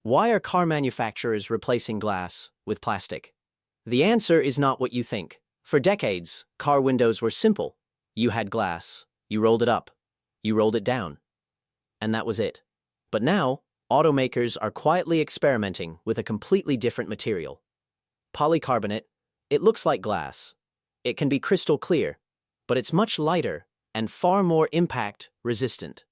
Why are car manufacturers replacing glass with plastic? The answer is not what you think. For decades, car windows were simple. You had glass, you rolled it up, you rolled it down, and that was it. But now, automakers are quietly experimenting with a completely different material. Polycarbonate, it looks like glass. It can be crystal clear, but it's much lighter and far more impact resistant.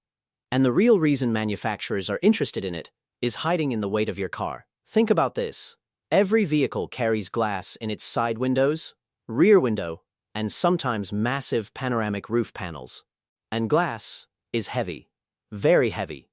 And the real reason manufacturers are interested in it is hiding in the weight of your car. Think about this. Every vehicle carries glass in its side windows, rear window, and sometimes massive panoramic roof panels. And glass is heavy, very heavy.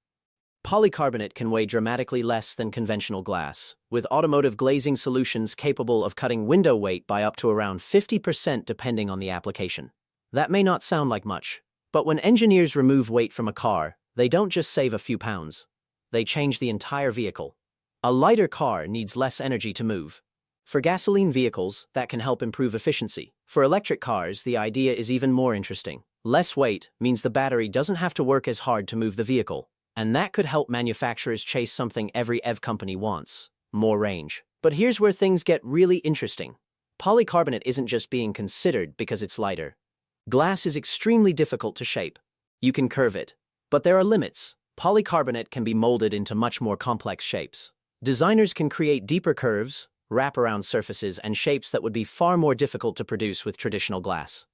Polycarbonate can weigh dramatically less than conventional glass, with automotive glazing solutions capable of cutting window weight by up to around 50% depending on the application. That may not sound like much, but when engineers remove weight from a car, they don't just save a few pounds. They change the entire vehicle. A lighter car needs less energy to move. For gasoline vehicles, that can help improve efficiency. For electric cars, the idea is even more interesting. Less weight means the battery doesn't have to work as hard to move the vehicle. And that could help manufacturers chase something every EV company wants: more range. But here's where things get really interesting. Polycarbonate isn't just being considered because it's lighter. Glass is extremely difficult to shape. You can curve it, but there are limits. Polycarbonate can be molded into much more complex shapes. Designers can create deeper curves, wraparound surfaces, and shapes that would be far more difficult to produce with traditional glass.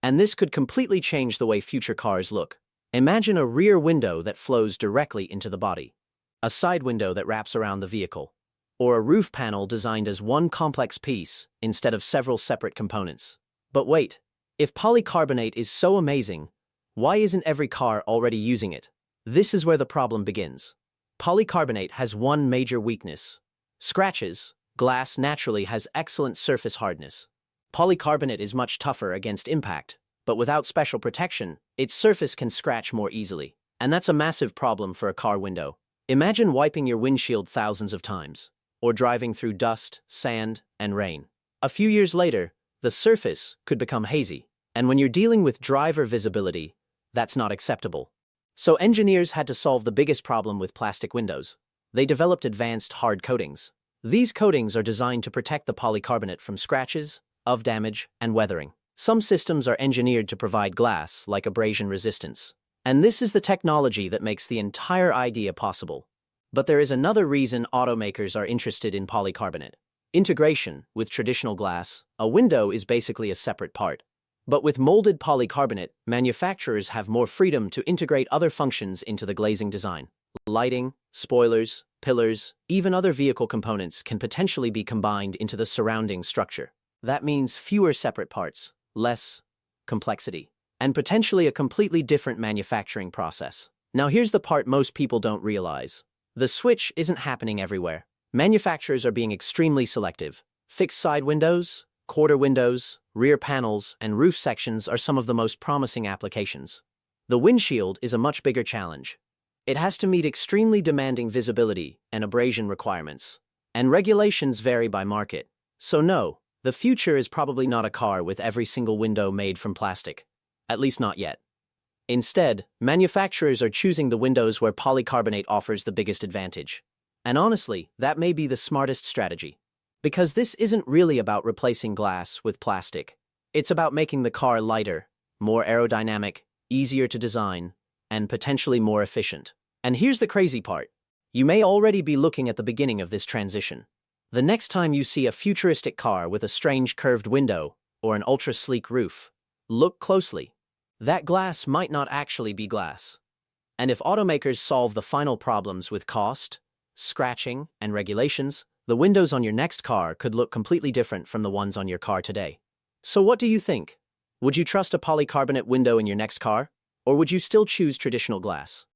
And this could completely change the way future cars look. Imagine a rear window that flows directly into the body, a side window that wraps around the vehicle, or a roof panel designed as one complex piece instead of several separate components. But wait, if polycarbonate is so amazing, why isn't every car already using it? This is where the problem begins. Polycarbonate has one major weakness: scratches. Glass naturally has excellent surface hardness. Polycarbonate is much tougher against impact, but without special protection, its surface can scratch more easily. And that's a massive problem for a car window. Imagine wiping your windshield thousands of times, or driving through dust, sand, and rain. A few years later, the surface could become hazy. And when you're dealing with driver visibility, that's not acceptable. So engineers had to solve the biggest problem with plastic windows. They developed advanced hard coatings. These coatings are designed to protect the polycarbonate from scratches, damage, and weathering. Some systems are engineered to provide glass, like abrasion resistance. And this is the technology that makes the entire idea possible. But there is another reason automakers are interested in polycarbonate: integration. With traditional glass, a window is basically a separate part. But with molded polycarbonate, manufacturers have more freedom to integrate other functions into the glazing design. Lighting, spoilers, pillars, even other vehicle components can potentially be combined into the surrounding structure. That means fewer separate parts, less complexity, and potentially a completely different manufacturing process. Now here's the part most people don't realize. The switch isn't happening everywhere. Manufacturers are being extremely selective. Fixed side windows, quarter windows, rear panels, and roof sections are some of the most promising applications. The windshield is a much bigger challenge. It has to meet extremely demanding visibility and abrasion requirements, and regulations vary by market. So no, the future is probably not a car with every single window made from plastic. At least not yet. Instead, manufacturers are choosing the windows where polycarbonate offers the biggest advantage. And honestly, that may be the smartest strategy. Because this isn't really about replacing glass with plastic. It's about making the car lighter, more aerodynamic, easier to design, and potentially more efficient. And here's the crazy part. You may already be looking at the beginning of this transition. The next time you see a futuristic car with a strange curved window or an ultra-sleek roof, look closely. That glass might not actually be glass. And if automakers solve the final problems with cost, scratching, and regulations, the windows on your next car could look completely different from the ones on your car today. So what do you think? Would you trust a polycarbonate window in your next car? Or would you still choose traditional glass?